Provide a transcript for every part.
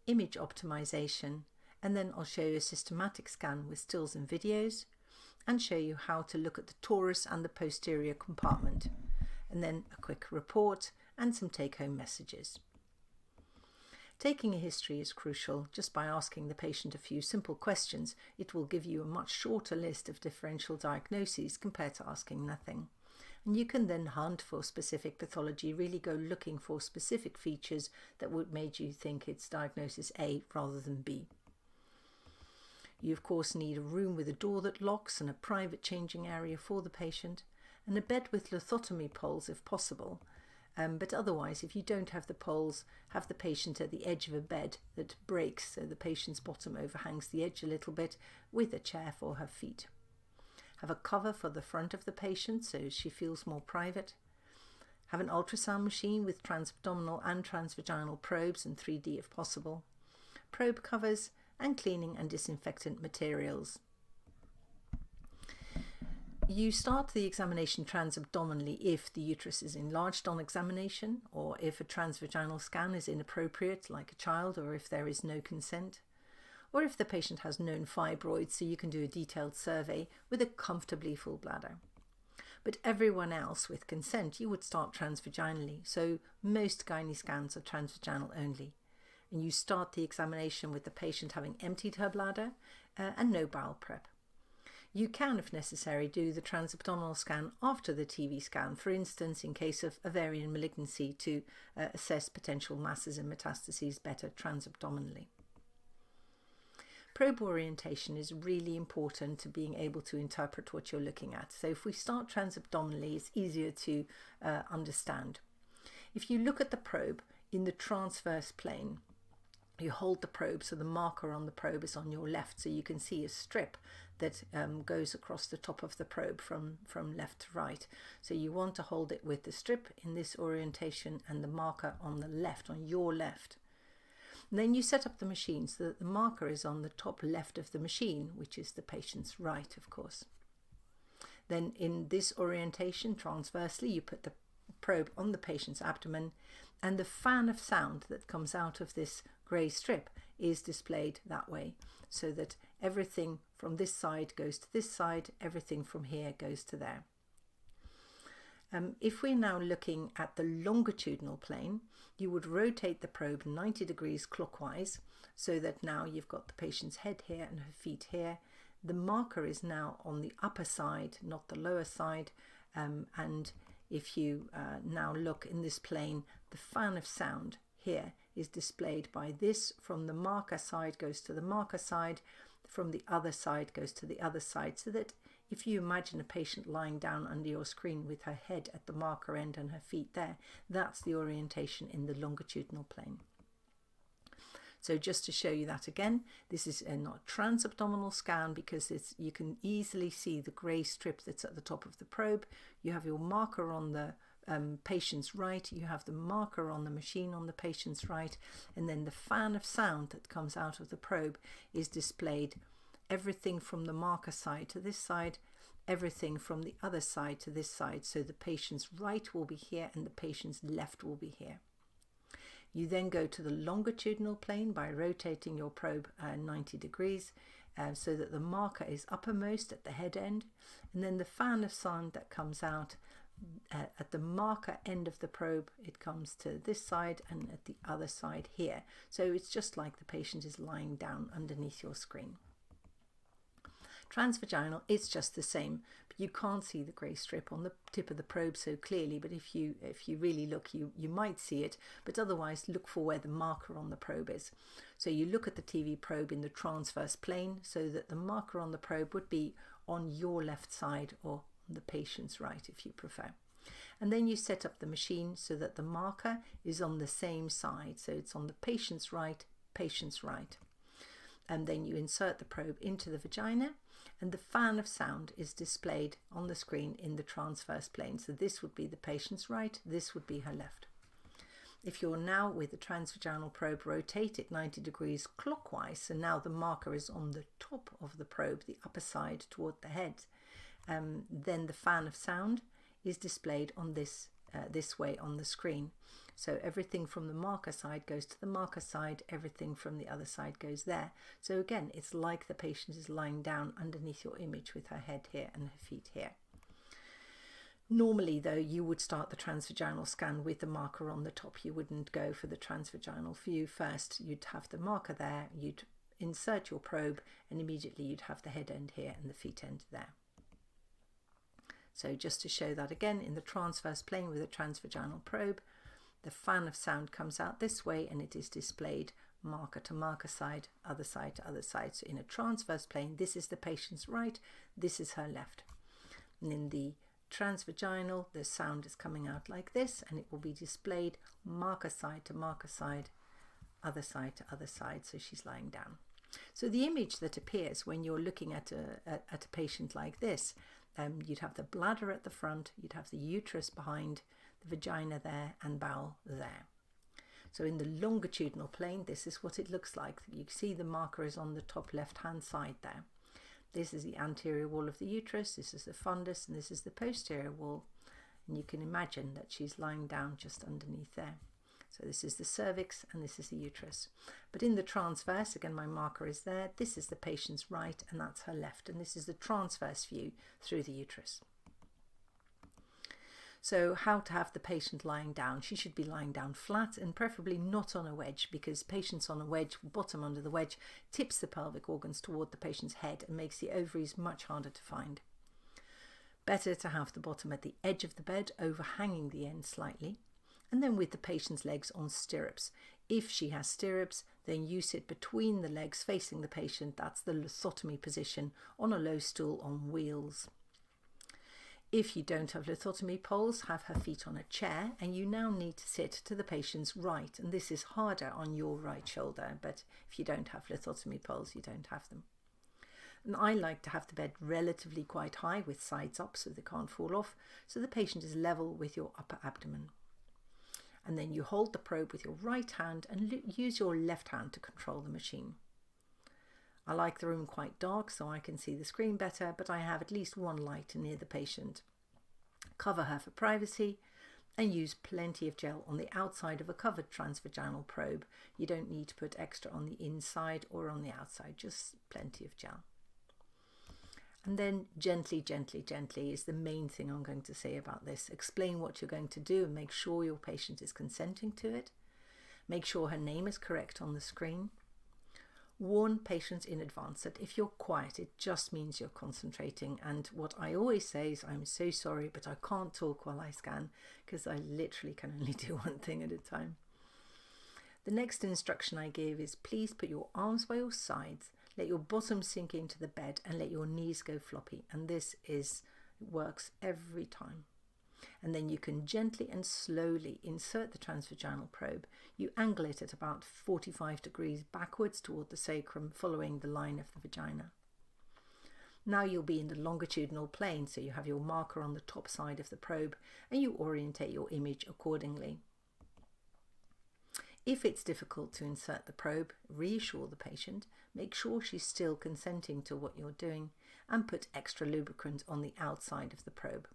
image optimization, and then I'll show you a systematic scan with stills and videos, and show you how to look at the torus and the posterior compartment, and then a quick report and some take-home messages. Taking a history is crucial. Just by asking the patient a few simple questions, it will give you a much shorter list of differential diagnoses compared to asking nothing. And you can then hunt for specific pathology, really go looking for specific features that would make you think it's diagnosis A rather than B. You of course need a room with a door that locks and a private changing area for the patient, and a bed with lithotomy poles if possible. But otherwise, if you don't have the poles, have the patient at the edge of a bed that breaks so the patient's bottom overhangs the edge a little bit, with a chair for her feet. Have a cover for the front of the patient so she feels more private. Have an ultrasound machine with transabdominal and transvaginal probes in 3D if possible. Probe covers and cleaning and disinfectant materials. You start the examination transabdominally if the uterus is enlarged on examination, or if a transvaginal scan is inappropriate, like a child, or if there is no consent, or if the patient has known fibroids, so you can do a detailed survey with a comfortably full bladder. But everyone else with consent, you would start transvaginally, so most gynae scans are transvaginal only. And you start the examination with the patient having emptied her bladder and no bowel prep. You can, if necessary, do the transabdominal scan after the TV scan, for instance, in case of ovarian malignancy, to assess potential masses and metastases better transabdominally. Probe orientation is really important to being able to interpret what you're looking at. So if we start transabdominally, it's easier to understand. If you look at the probe in the transverse plane, you hold the probe so the marker on the probe is on your left, so you can see a strip that goes across the top of the probe from left to right. So you want to hold it with the strip in this orientation and the marker on the left, on your left. And then you set up the machine so that the marker is on the top left of the machine, which is the patient's right, of course. Then in this orientation, transversely, you put the probe on the patient's abdomen, and the fan of sound that comes out of this grey strip is displayed that way, so that everything from this side goes to this side, everything from here goes to there. If we're now looking at the longitudinal plane, you would rotate the probe 90 degrees clockwise, so that now you've got the patient's head here and her feet here. The marker is now on the upper side, not the lower side, and if you now look in this plane, the fan of sound here is displayed by this. From the marker side goes to the marker side, from the other side goes to the other side, so that if you imagine a patient lying down under your screen with her head at the marker end and her feet there, that's the orientation in the longitudinal plane. So just to show you that again, this is a not transabdominal scan because you can easily see the grey strip that's at the top of the probe. You have your marker on the patient's right, you have the marker on the machine on the patient's right, and then the fan of sound that comes out of the probe is displayed. Everything from the marker side to this side, everything from the other side to this side. So the patient's right will be here and the patient's left will be here. You then go to the longitudinal plane by rotating your probe 90 degrees so that the marker is uppermost at the head end, and then the fan of sound that comes out at the marker end of the probe, it comes to this side and at the other side here. So it's just like the patient is lying down underneath your screen. Transvaginal, it's just the same, but you can't see the grey strip on the tip of the probe so clearly, but if you really look, you might see it, but otherwise look for where the marker on the probe is. So you look at the TV probe in the transverse plane so that the marker on the probe would be on your left side or on the patient's right if you prefer. And then you set up the machine so that the marker is on the same side, so it's on the patient's right, and then you insert the probe into the vagina, and the fan of sound is displayed on the screen in the transverse plane. So this would be the patient's right, this would be her left. If you're now with the transvaginal probe, rotate it 90 degrees clockwise, so now the marker is on the top of the probe, the upper side toward the head, then the fan of sound is displayed on this way on the screen. So everything from the marker side goes to the marker side, everything from the other side goes there. So again, it's like the patient is lying down underneath your image with her head here and her feet here. Normally though, you would start the transvaginal scan with the marker on the top. You wouldn't go for the transvaginal view first. You'd have the marker there, you'd insert your probe, and immediately you'd have the head end here and the feet end there. So just to show that again, in the transverse plane with a transvaginal probe, the fan of sound comes out this way and it is displayed marker to marker side, other side to other side. So in a transverse plane, this is the patient's right, this is her left. And in the transvaginal, the sound is coming out like this, and it will be displayed marker side to marker side, other side to other side. So she's lying down. So the image that appears when you're looking at a patient like this, you'd have the bladder at the front, you'd have the uterus behind, the vagina there, and bowel there. So in the longitudinal plane, this is what it looks like. You see the marker is on the top left hand side there. This is the anterior wall of the uterus, this is the fundus, and this is the posterior wall. And you can imagine that she's lying down just underneath there. So this is the cervix and this is the uterus. But in the transverse, again my marker is there, this is the patient's right and that's her left, and this is the transverse view through the uterus. So how to have the patient lying down? She should be lying down flat and preferably not on a wedge, because patients on a wedge, bottom under the wedge, tips the pelvic organs toward the patient's head and makes the ovaries much harder to find. Better to have the bottom at the edge of the bed, overhanging the end slightly, and then with the patient's legs on stirrups. If she has stirrups, then you sit between the legs facing the patient. That's the lithotomy position on a low stool on wheels. If you don't have lithotomy poles, have her feet on a chair, and you now need to sit to the patient's right, and this is harder on your right shoulder, but if you don't have lithotomy poles, you don't have them. And I like to have the bed relatively quite high with sides up so they can't fall off, so the patient is level with your upper abdomen. And then you hold the probe with your right hand and use your left hand to control the machine. I like the room quite dark so I can see the screen better, but I have at least one light near the patient. Cover her for privacy and use plenty of gel on the outside of a covered transvaginal probe. You don't need to put extra on the inside or on the outside, just plenty of gel. And then gently, gently, gently is the main thing I'm going to say about this. Explain what you're going to do and make sure your patient is consenting to it. Make sure her name is correct on the screen. Warn patients in advance that if you're quiet, it just means you're concentrating. And what I always say is, I'm so sorry, but I can't talk while I scan, because I literally can only do one thing at a time. The next instruction I give is, please put your arms by your sides, let your bottom sink into the bed, and let your knees go floppy. And this works every time. And then you can gently and slowly insert the transvaginal probe. You angle it at about 45 degrees backwards toward the sacrum, following the line of the vagina. Now you'll be in the longitudinal plane, so you have your marker on the top side of the probe and you orientate your image accordingly. If it's difficult to insert the probe, reassure the patient, make sure she's still consenting to what you're doing, and put extra lubricant on the outside of the probe.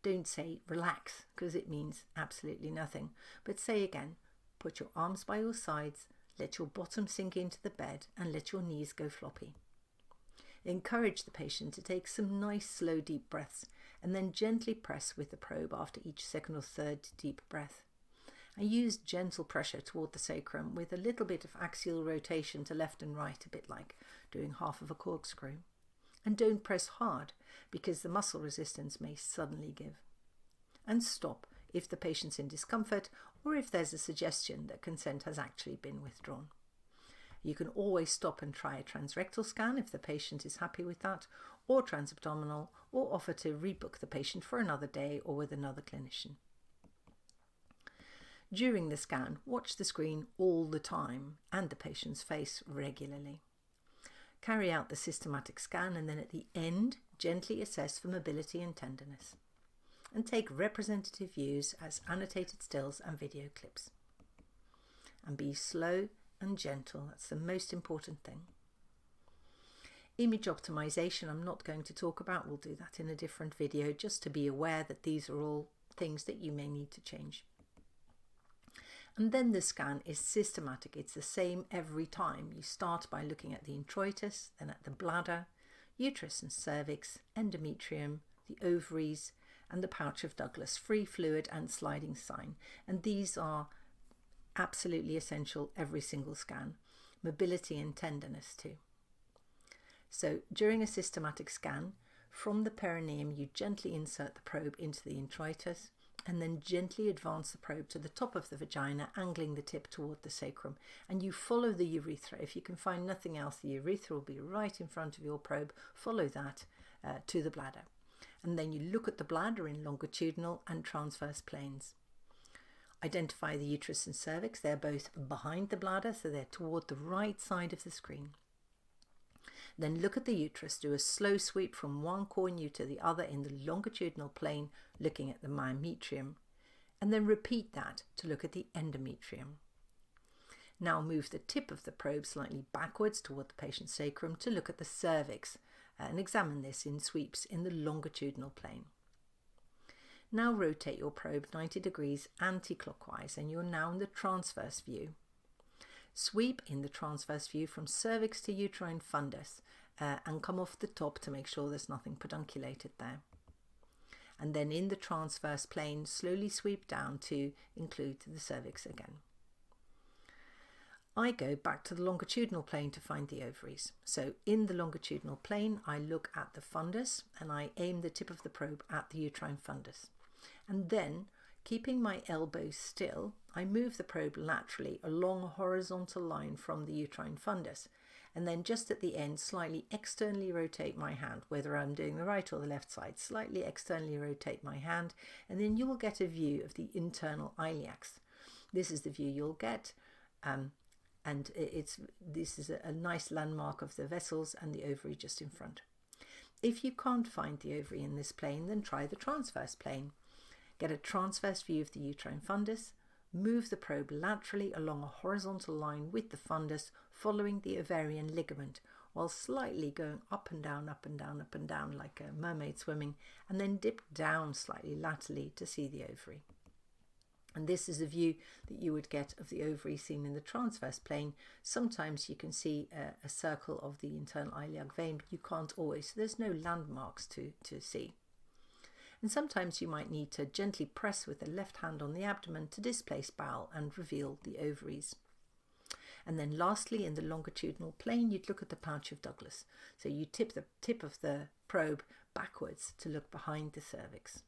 Don't say relax, because it means absolutely nothing, but say again, put your arms by your sides, let your bottom sink into the bed, and let your knees go floppy. Encourage the patient to take some nice slow deep breaths, and then gently press with the probe after each second or third deep breath. And use gentle pressure toward the sacrum with a little bit of axial rotation to left and right, a bit like doing half of a corkscrew. And don't press hard, because the muscle resistance may suddenly give. And stop if the patient's in discomfort or if there's a suggestion that consent has actually been withdrawn. You can always stop and try a transrectal scan if the patient is happy with that, or transabdominal, or offer to rebook the patient for another day or with another clinician. During the scan, watch the screen all the time and the patient's face regularly. Carry out the systematic scan and then at the end, gently assess for mobility and tenderness. And take representative views as annotated stills and video clips. And be slow and gentle, that's the most important thing. Image optimization I'm not going to talk about, we'll do that in a different video, just to be aware that these are all things that you may need to change. And then the scan is systematic. It's the same every time. You start by looking at the introitus, then at the bladder, uterus and cervix, endometrium, the ovaries, and the pouch of Douglas, free fluid and sliding sign. And these are absolutely essential every single scan. Mobility and tenderness too. So during a systematic scan, from the perineum you gently insert the probe into the introitus and then gently advance the probe to the top of the vagina, angling the tip toward the sacrum, and you follow the urethra. If you can find nothing else, the urethra will be right in front of your probe. Follow that to the bladder, and then you look at the bladder in longitudinal and transverse planes. Identify the uterus and cervix. They're both behind the bladder, so they're toward the right side of the screen. Then look at the uterus, do a slow sweep from one cornu to the other in the longitudinal plane, looking at the myometrium, and then repeat that to look at the endometrium. Now move the tip of the probe slightly backwards toward the patient's sacrum to look at the cervix, and examine this in sweeps in the longitudinal plane. Now rotate your probe 90 degrees anti-clockwise, and you're now in the transverse view. Sweep in the transverse view from cervix to uterine fundus and come off the top to make sure there's nothing pedunculated there. And then in the transverse plane, slowly sweep down to include the cervix again. I go back to the longitudinal plane to find the ovaries. So in the longitudinal plane, I look at the fundus and I aim the tip of the probe at the uterine fundus. And then, keeping my elbow still, I move the probe laterally along a horizontal line from the uterine fundus, and then just at the end slightly externally rotate my hand, whether I'm doing the right or the left side, slightly externally rotate my hand, and then you will get a view of the internal iliacs. This is the view you'll get, and this is a nice landmark of the vessels and the ovary just in front. If you can't find the ovary in this plane, then try the transverse plane. Get a transverse view of the uterine fundus, move the probe laterally along a horizontal line with the fundus, following the ovarian ligament, while slightly going up and down, up and down, up and down like a mermaid swimming, and then dip down slightly laterally to see the ovary. And this is a view that you would get of the ovary seen in the transverse plane. Sometimes you can see a circle of the internal iliac vein, but you can't always, so there's no landmarks to see. And sometimes you might need to gently press with the left hand on the abdomen to displace bowel and reveal the ovaries. And then lastly, in the longitudinal plane, you'd look at the pouch of Douglas. So you tip the tip of the probe backwards to look behind the cervix.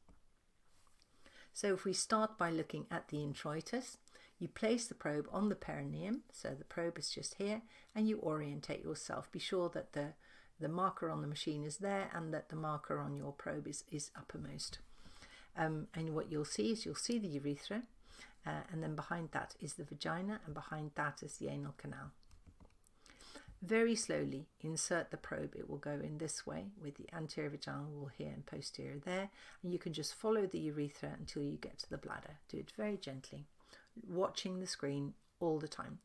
So if we start by looking at the introitus, you place the probe on the perineum, so the probe is just here, and you orientate yourself. Be sure that the marker on the machine is there and that the marker on your probe is uppermost. And what you'll see is you'll see the urethra, and then behind that is the vagina, and behind that is the anal canal. Very slowly insert the probe. It will go in this way with the anterior vaginal wall here and posterior there, and you can just follow the urethra until you get to the bladder. Do it very gently, watching the screen all the time.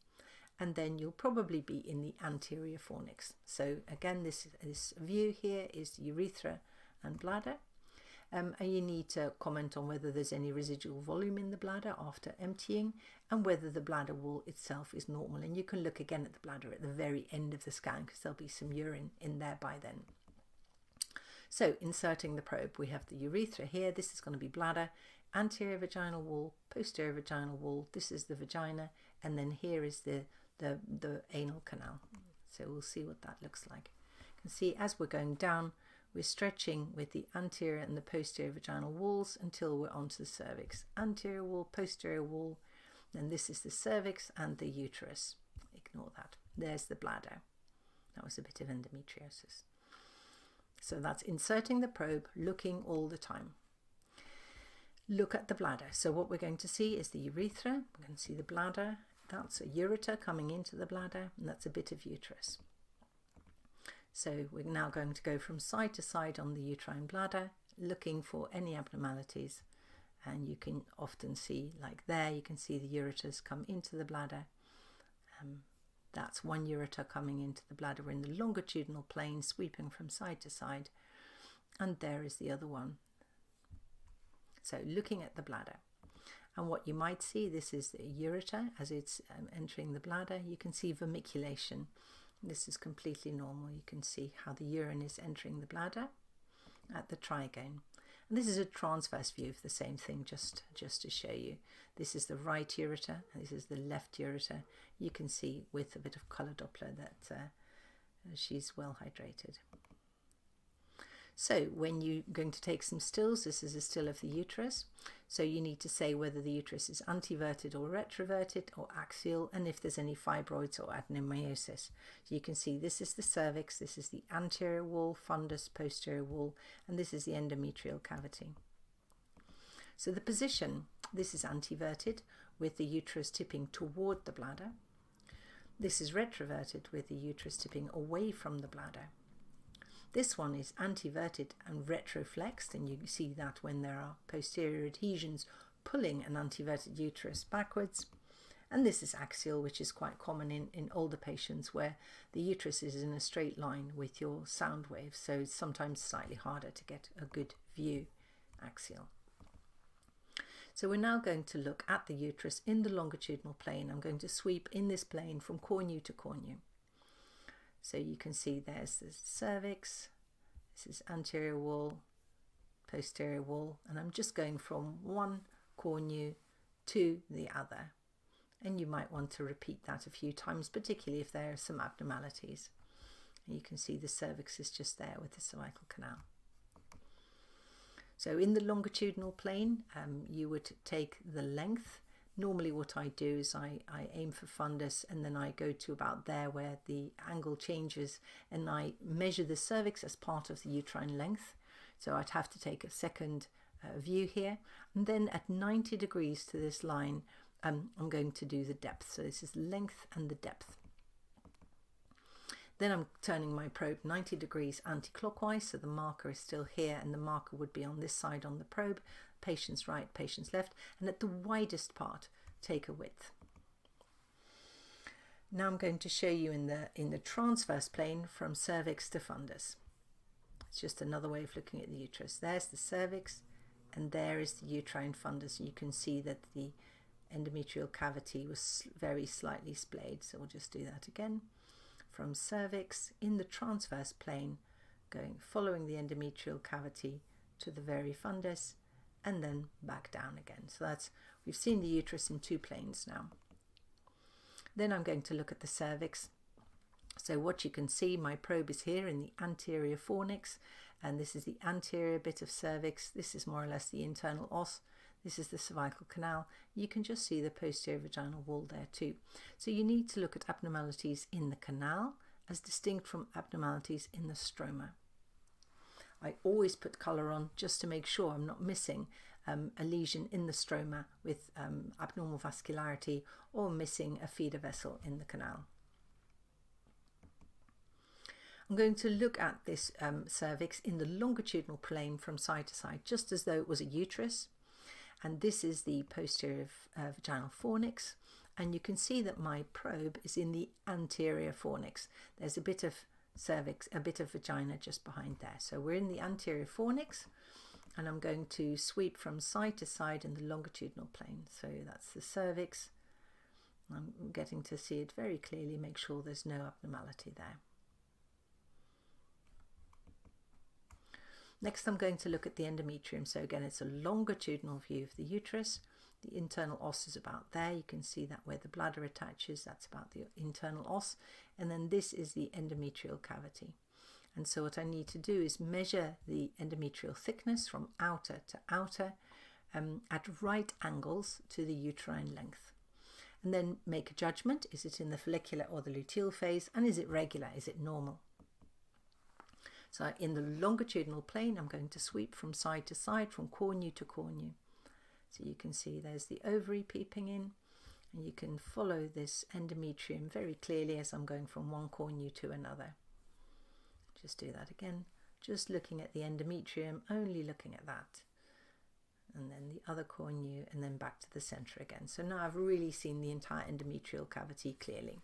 And then you'll probably be in the anterior fornix. So again, this view here is urethra and bladder. And you need to comment on whether there's any residual volume in the bladder after emptying, and whether the bladder wall itself is normal. And you can look again at the bladder at the very end of the scan, because there'll be some urine in there by then. So inserting the probe, we have the urethra here. This is going to be bladder, anterior vaginal wall, posterior vaginal wall. This is the vagina, and then here is the anal canal. So we'll see what that looks like. You can see as we're going down, we're stretching with the anterior and the posterior vaginal walls until we're onto the cervix. Anterior wall, posterior wall, then this is the cervix and the uterus. Ignore that. There's the bladder. That was a bit of endometriosis. So that's inserting the probe, looking all the time. Look at the bladder. So what we're going to see is the urethra. We're going to see the bladder. That's a ureter coming into the bladder, and that's a bit of uterus. So we're now going to go from side to side on the uterine bladder, looking for any abnormalities. And you can often see, like there, you can see the ureters come into the bladder. That's one ureter coming into the bladder. We're in the longitudinal plane, sweeping from side to side. And there is the other one. So looking at the bladder. And what you might see, this is the ureter as it's entering the bladder. You can see vermiculation. This is completely normal. You can see how the urine is entering the bladder at the trigone. And this is a transverse view of the same thing, just to show you. This is the right ureter, and this is the left ureter. You can see with a bit of colour Doppler that she's well hydrated. So when you're going to take some stills, this is a still of the uterus. So you need to say whether the uterus is anteverted or retroverted or axial, and if there's any fibroids or adenomyosis. So you can see this is the cervix, this is the anterior wall, fundus, posterior wall, and this is the endometrial cavity. So the position, this is anteverted with the uterus tipping toward the bladder. This is retroverted with the uterus tipping away from the bladder. This one is anteverted and retroflexed, and you see that when there are posterior adhesions pulling an anteverted uterus backwards. And this is axial, which is quite common in older patients where the uterus is in a straight line with your sound waves, so it's sometimes slightly harder to get a good view axial. So we're now going to look at the uterus in the longitudinal plane. I'm going to sweep in this plane from cornu to cornu. So you can see there's the cervix, this is anterior wall, posterior wall, and I'm just going from one cornu to the other. And you might want to repeat that a few times, particularly if there are some abnormalities. And you can see the cervix is just there with the cervical canal. So in the longitudinal plane, you would take the length. Normally what I do is I aim for fundus, and then I go to about there where the angle changes, and I measure the cervix as part of the uterine length. So I'd have to take a second view here, and then at 90 degrees to this line, I'm going to do the depth. So this is the length and the depth. Then I'm turning my probe 90 degrees anti-clockwise, so the marker is still here, and the marker would be on this side on the probe. Patient's right, patient's left, and at the widest part, take a width. Now I'm going to show you in the transverse plane from cervix to fundus. It's just another way of looking at the uterus. There's the cervix, and there is the uterine fundus. You can see that the endometrial cavity was very slightly splayed, so we'll just do that again. From cervix in the transverse plane, following the endometrial cavity to the very fundus, and then back down again. So we've seen the uterus in two planes now. Then I'm going to look at the cervix. So what you can see, my probe is here in the anterior fornix, and this is the anterior bit of cervix. This is more or less the internal os. This is the cervical canal. You can just see the posterior vaginal wall there too. So you need to look at abnormalities in the canal as distinct from abnormalities in the stroma. I always put colour on just to make sure I'm not missing a lesion in the stroma with abnormal vascularity, or missing a feeder vessel in the canal. I'm going to look at this cervix in the longitudinal plane from side to side, just as though it was a uterus. And this is the posterior vaginal fornix, and you can see that my probe is in the anterior fornix. There's a bit of cervix, a bit of vagina just behind there. So we're in the anterior fornix, and I'm going to sweep from side to side in the longitudinal plane. So that's the cervix. I'm getting to see it very clearly, make sure there's no abnormality there. Next, I'm going to look at the endometrium. So again, it's a longitudinal view of the uterus. The internal os is about there. You can see that where the bladder attaches, that's about the internal os. And then this is the endometrial cavity. And so what I need to do is measure the endometrial thickness from outer to outer at right angles to the uterine length. And then make a judgment. Is it in the follicular or the luteal phase? And is it regular? Is it normal? So in the longitudinal plane, I'm going to sweep from side to side, from cornu to cornu. So you can see there's the ovary peeping in, and you can follow this endometrium very clearly as I'm going from one cornu to another. Just do that again, just looking at the endometrium, only looking at that. And then the other cornu, and then back to the center again. So now I've really seen the entire endometrial cavity clearly.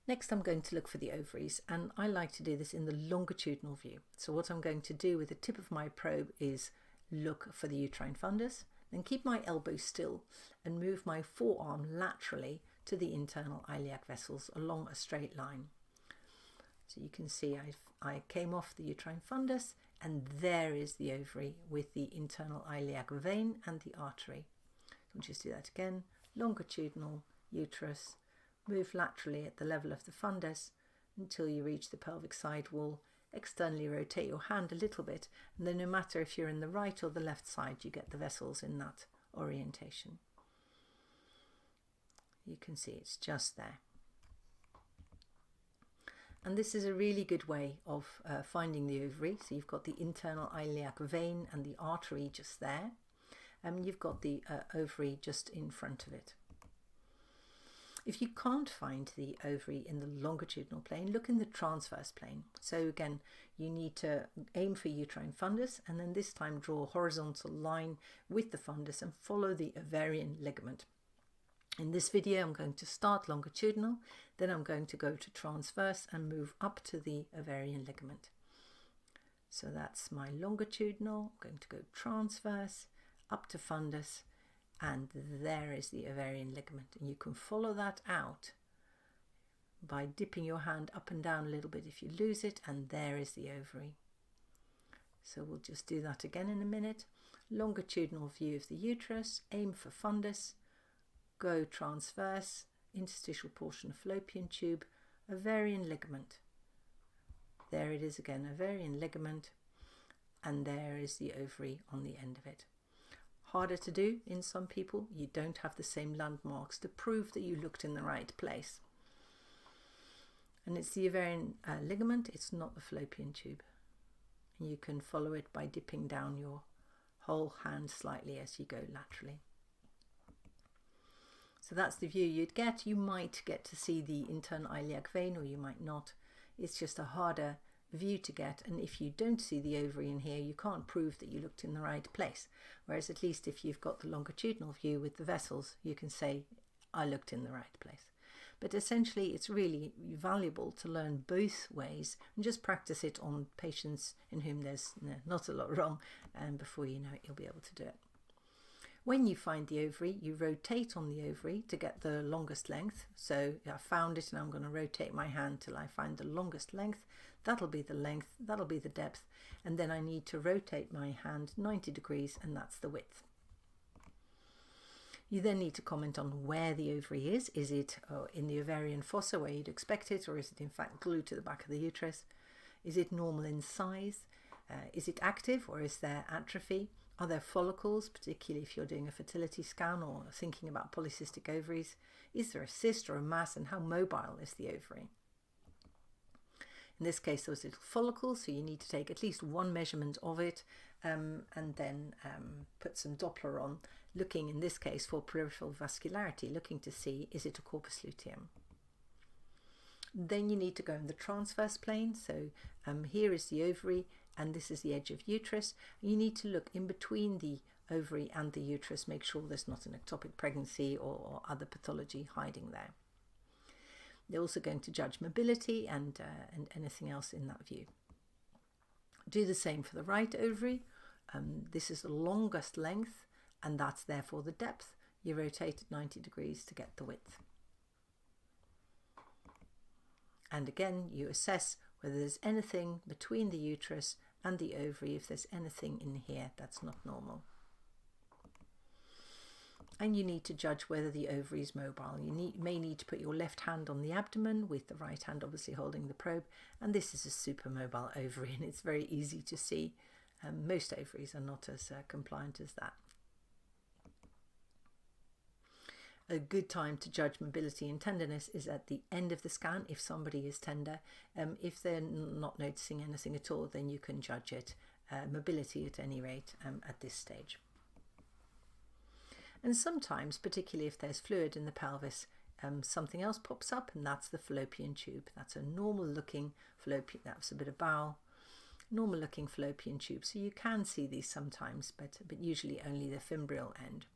Next, I'm going to look for the ovaries, and I like to do this in the longitudinal view. So what I'm going to do with the tip of my probe is look for the uterine fundus, Then keep my elbow still and move my forearm laterally to the internal iliac vessels along a straight line. So you can see I came off the uterine fundus, and there is the ovary with the internal iliac vein and the artery. So we'll just do that again. Longitudinal uterus, move laterally at the level of the fundus until you reach the pelvic side wall. Externally rotate your hand a little bit, and then no matter if you're in the right or the left side, you get the vessels in that orientation. You can see it's just there. And this is a really good way of finding the ovary. So you've got the internal iliac vein and the artery just there, and you've got the ovary just in front of it. If you can't find the ovary in the longitudinal plane, look in the transverse plane. So again, you need to aim for uterine fundus, and then this time draw a horizontal line with the fundus and follow the ovarian ligament. In this video, I'm going to start longitudinal, then I'm going to go to transverse and move up to the ovarian ligament. So that's my longitudinal. I'm going to go transverse, up to fundus, and there is the ovarian ligament. And you can follow that out by dipping your hand up and down a little bit if you lose it, and there is the ovary. So we'll just do that again in a minute. Longitudinal view of the uterus, aim for fundus, go transverse, interstitial portion of fallopian tube, ovarian ligament. There it is again, ovarian ligament, and there is the ovary on the end of it. Harder to do in some people. You don't have the same landmarks to prove that you looked in the right place. And it's the ovarian ligament, it's not the fallopian tube. And you can follow it by dipping down your whole hand slightly as you go laterally. So that's the view you'd get. You might get to see the internal iliac vein, or you might not. It's just a harder view to get, and if you don't see the ovary in here, you can't prove that you looked in the right place. Whereas at least if you've got the longitudinal view with the vessels, you can say, I looked in the right place. But essentially, it's really valuable to learn both ways and just practice it on patients in whom there's not a lot wrong, and before you know it, you'll be able to do it. When you find the ovary, you rotate on the ovary to get the longest length. So I found it and I'm going to rotate my hand till I find the longest length. That'll be the length, that'll be the depth, and then I need to rotate my hand 90 degrees, and that's the width. You then need to comment on where the ovary is. Is it in the ovarian fossa where you'd expect it, or is it in fact glued to the back of the uterus? Is it normal in size? Is it active, or is there atrophy? Are there follicles, particularly if you're doing a fertility scan or thinking about polycystic ovaries? Is there a cyst or a mass, and how mobile is the ovary? In this case, those little follicles, so you need to take at least one measurement of it, and then put some Doppler on, looking in this case for peripheral vascularity, looking to see, is it a corpus luteum? Then you need to go in the transverse plane. So here is the ovary, and this is the edge of uterus. You need to look in between the ovary and the uterus, make sure there's not an ectopic pregnancy or other pathology hiding there. They're also going to judge mobility and anything else in that view. Do the same for the right ovary. This is the longest length, and that's therefore the depth. You rotate at 90 degrees to get the width. And again, you assess whether there's anything between the uterus and the ovary, if there's anything in here that's not normal. And you need to judge whether the ovary is mobile. You may need to put your left hand on the abdomen with the right hand obviously holding the probe. And this is a supermobile ovary, and it's very easy to see. Most ovaries are not as compliant as that. A good time to judge mobility and tenderness is at the end of the scan if somebody is tender. If they're not noticing anything at all, then you can judge it, mobility at any rate, at this stage. And sometimes, particularly if there's fluid in the pelvis, something else pops up, and that's the fallopian tube. That's a normal looking fallopian, that's a bit of bowel, normal looking fallopian tube. So you can see these sometimes, but usually only the fimbrial end.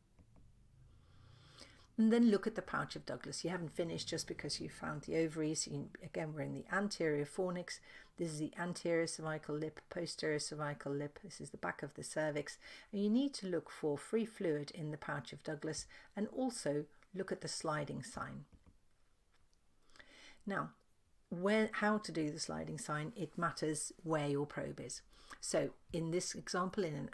And then look at the pouch of Douglas. You haven't finished just because you found the ovaries. Again, we're in the anterior fornix. This is the anterior cervical lip, posterior cervical lip. This is the back of the cervix. And you need to look for free fluid in the pouch of Douglas, and also look at the sliding sign. Now, how to do the sliding sign, it matters where your probe is. So in this example, in an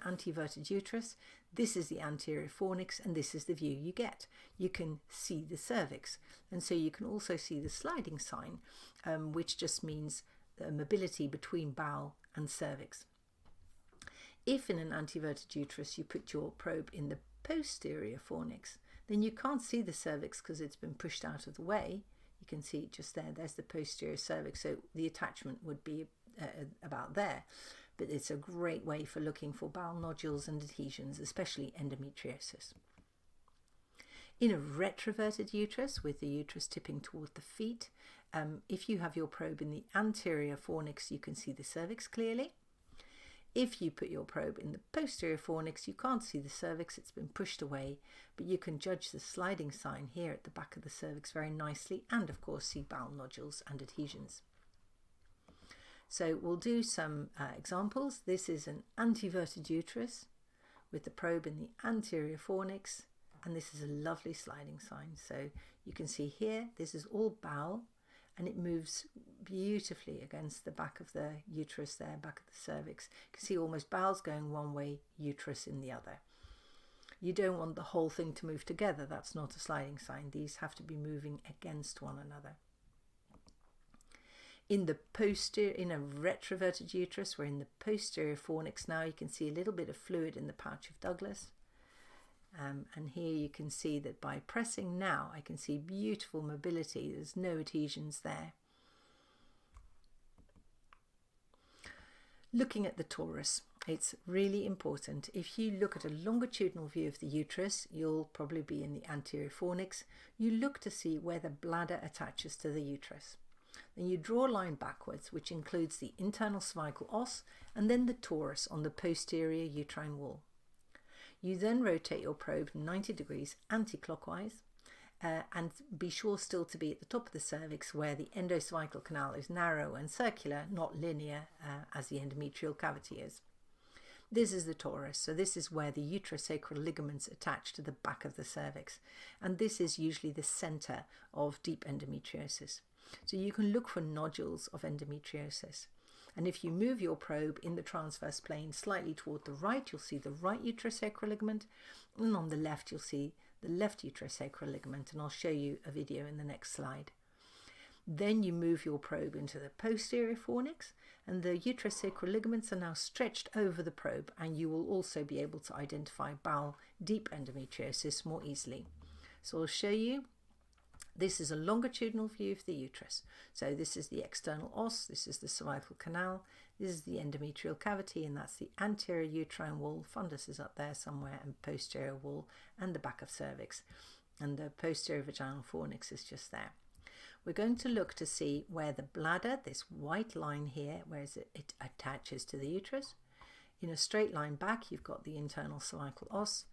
anteverted uterus, this is the anterior fornix, and this is the view you get. You can see the cervix, and so you can also see the sliding sign, which just means the mobility between bowel and cervix. If in an anteverted uterus you put your probe in the posterior fornix, then you can't see the cervix because it's been pushed out of the way. You can see it just there. There's the posterior cervix, so the attachment would be about there. But it's a great way for looking for bowel nodules and adhesions, especially endometriosis. In a retroverted uterus, with the uterus tipping toward the feet, if you have your probe in the anterior fornix, you can see the cervix clearly. If you put your probe in the posterior fornix, you can't see the cervix, it's been pushed away, but you can judge the sliding sign here at the back of the cervix very nicely, and of course see bowel nodules and adhesions. So we'll do some examples. This is an anteverted uterus with the probe in the anterior fornix, and this is a lovely sliding sign. So you can see here, this is all bowel, and it moves beautifully against the back of the uterus there, back of the cervix. You can see almost bowels going one way, uterus in the other. You don't want the whole thing to move together. That's not a sliding sign. These have to be moving against one another. In a retroverted uterus, we're in the posterior fornix now. You can see a little bit of fluid in the pouch of Douglas. And here you can see that by pressing now, I can see beautiful mobility. There's no adhesions there. Looking at the torus, it's really important. If you look at a longitudinal view of the uterus, you'll probably be in the anterior fornix. You look to see where the bladder attaches to the uterus. Then you draw a line backwards, which includes the internal cervical os and then the torus on the posterior uterine wall. You then rotate your probe 90 degrees anti-clockwise and be sure still to be at the top of the cervix where the endocervical canal is narrow and circular, not linear as the endometrial cavity is. This is the torus, so this is where the uterosacral ligaments attach to the back of the cervix, and this is usually the center of deep endometriosis. So you can look for nodules of endometriosis. And if you move your probe in the transverse plane slightly toward the right, you'll see the right uterosacral ligament, and on the left you'll see the left uterosacral ligament, and I'll show you a video in the next slide. Then you move your probe into the posterior fornix, and the uterosacral ligaments are now stretched over the probe, and you will also be able to identify bowel deep endometriosis more easily. So I'll show you. This is a longitudinal view of the uterus. So this is the external os, this is the cervical canal, this is the endometrial cavity, and that's the anterior uterine wall. Fundus is up there somewhere, and posterior wall, and the back of cervix. And the posterior vaginal fornix is just there. We're going to look to see where the bladder, this white line here, where it attaches to the uterus. In a straight line back, you've got the internal cervical os.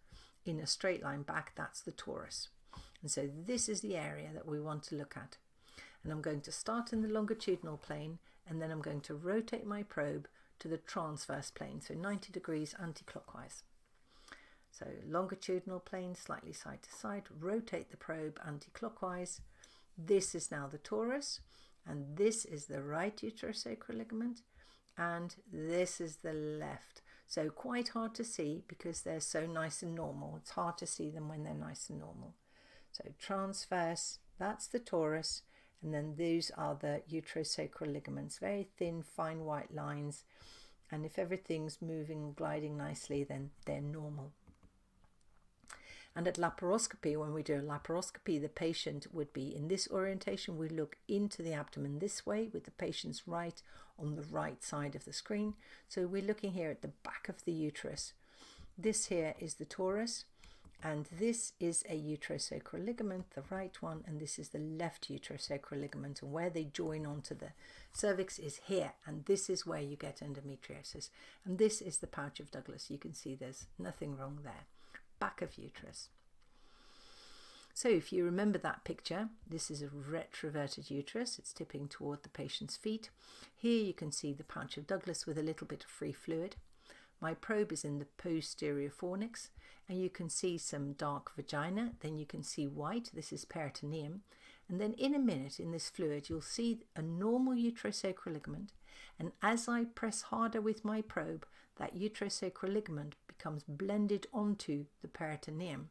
In a straight line back, that's the torus. And so this is the area that we want to look at. And I'm going to start in the longitudinal plane, and then I'm going to rotate my probe to the transverse plane, so 90 degrees anti-clockwise. So longitudinal plane, slightly side to side, rotate the probe anti-clockwise. This is now the torus, and this is the right uterosacral ligament, and this is the left. So quite hard to see because they're so nice and normal. It's hard to see them when they're nice and normal. So transverse, that's the torus, and then these are the uterosacral ligaments, very thin, fine white lines, and if everything's moving, gliding nicely, then they're normal. And at laparoscopy, when we do a laparoscopy, the patient would be in this orientation. We look into the abdomen this way with the patient's right on the right side of the screen. So we're looking here at the back of the uterus. This here is the torus, and this is a uterosacral ligament, the right one, and this is the left uterosacral ligament, and where they join onto the cervix is here, and this is where you get endometriosis. And this is the pouch of Douglas. You can see there's nothing wrong there. Back of uterus. So if you remember that picture, this is a retroverted uterus. It's tipping toward the patient's feet. Here you can see the pouch of Douglas with a little bit of free fluid. My probe is in the posterior fornix, and you can see some dark vagina. Then you can see white. This is peritoneum. And then in a minute in this fluid, you'll see a normal uterosacral ligament. And as I press harder with my probe, that uterosacral ligament becomes blended onto the peritoneum.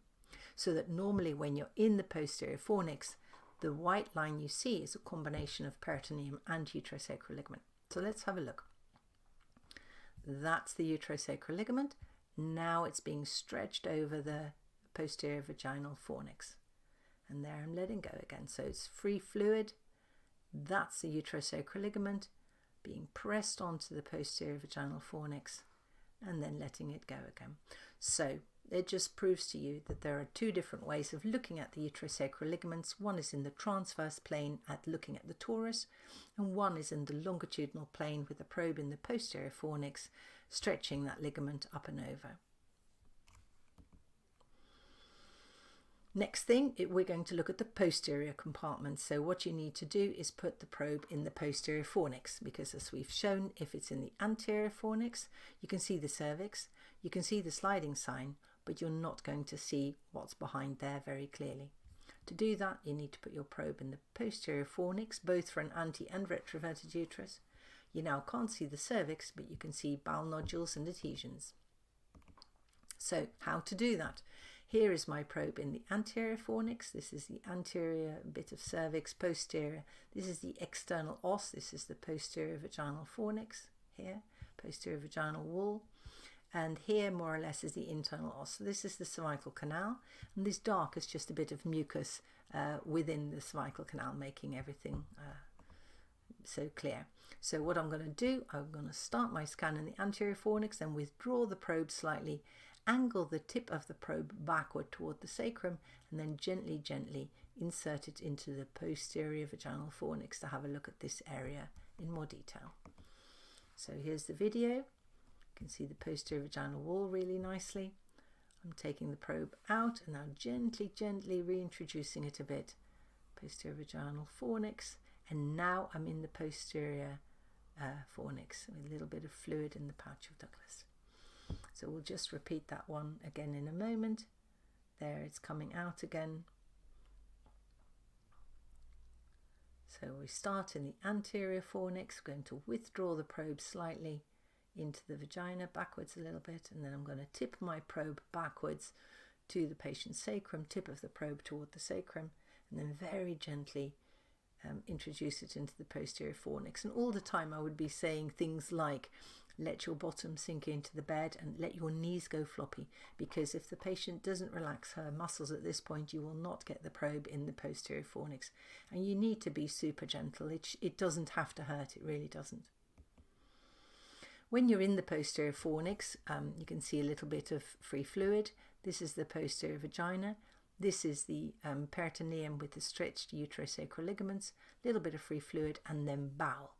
So that normally when you're in the posterior fornix, the white line you see is a combination of peritoneum and uterosacral ligament. So let's have a look. That's the uterosacral ligament. Now it's being stretched over the posterior vaginal fornix. And there I'm letting go again. So it's free fluid. That's the uterosacral ligament being pressed onto the posterior vaginal fornix and then letting it go again. So it just proves to you that there are two different ways of looking at the uterosacral ligaments. One is in the transverse plane at looking at the torus, and one is in the longitudinal plane with the probe in the posterior fornix, stretching that ligament up and over. Next thing, we're going to look at the posterior compartment. So what you need to do is put the probe in the posterior fornix, because as we've shown, if it's in the anterior fornix, you can see the cervix, you can see the sliding sign, but you're not going to see what's behind there very clearly. To do that, you need to put your probe in the posterior fornix, both for an anti and retroverted uterus. You now can't see the cervix, but you can see bowel nodules and adhesions. So how to do that? Here is my probe in the anterior fornix. This is the anterior bit of cervix, posterior. This is the external os. This is the posterior vaginal fornix here, posterior vaginal wall. And here more or less is the internal os. So this is the cervical canal. And this dark is just a bit of mucus within the cervical canal, making everything so clear. So what I'm going to do, I'm going to start my scan in the anterior fornix, then withdraw the probe slightly, angle the tip of the probe backward toward the sacrum, and then gently insert it into the posterior vaginal fornix to have a look at this area in more detail. So here's the video. You can see the posterior vaginal wall really nicely. I'm taking the probe out and now gently reintroducing it a bit. Posterior vaginal fornix, and now I'm in the posterior fornix with a little bit of fluid in the pouch of Douglas. So we'll just repeat that one again in a moment. There, it's coming out again. So we start in the anterior fornix. We're going to withdraw the probe slightly into the vagina, backwards a little bit, and then I'm going to tip my probe backwards to the patient's sacrum, tip of the probe toward the sacrum, and then very gently introduce it into the posterior fornix. And all the time I would be saying things like, let your bottom sink into the bed and let your knees go floppy, because if the patient doesn't relax her muscles at this point, you will not get the probe in the posterior fornix. And you need to be super gentle. It doesn't have to hurt, it really doesn't. When you're in the posterior fornix, you can see a little bit of free fluid. This is the posterior vagina. This is the peritoneum with the stretched uterosacral ligaments, a little bit of free fluid, and then bowel.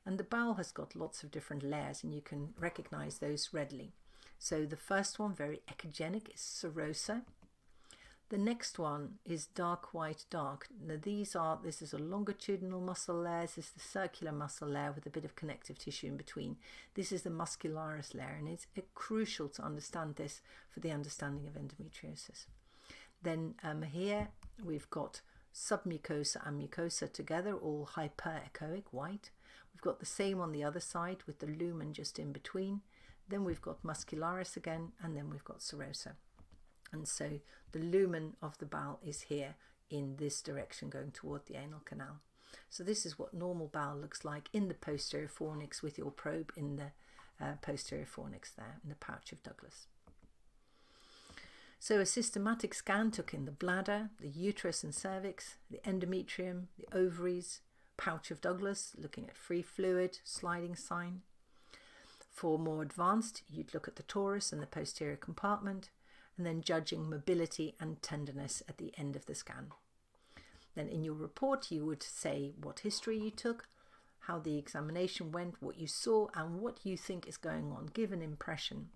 And the bowel has got lots of different layers, and you can recognize those readily. So the first one, very echogenic, is serosa. The next one is dark white dark. Now this is a longitudinal muscle layer, this is the circular muscle layer with a bit of connective tissue in between. This is the muscularis layer, and it's crucial to understand this for the understanding of endometriosis. Then here we've got submucosa and mucosa together, all hyperechoic, white. We've got the same on the other side with the lumen just in between. Then we've got muscularis again, and then we've got serosa. And so the lumen of the bowel is here in this direction going toward the anal canal. So this is what normal bowel looks like in the posterior fornix with your probe in the posterior fornix there, in the pouch of Douglas. So a systematic scan took in the bladder, the uterus and cervix, the endometrium, the ovaries, pouch of Douglas, looking at free fluid, sliding sign. For more advanced, you'd look at the torus and the posterior compartment, and then judging mobility and tenderness at the end of the scan. Then in your report, you would say what history you took, how the examination went, what you saw, and what you think is going on. Give an impression,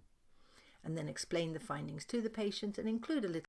and then explain the findings to the patient and include a little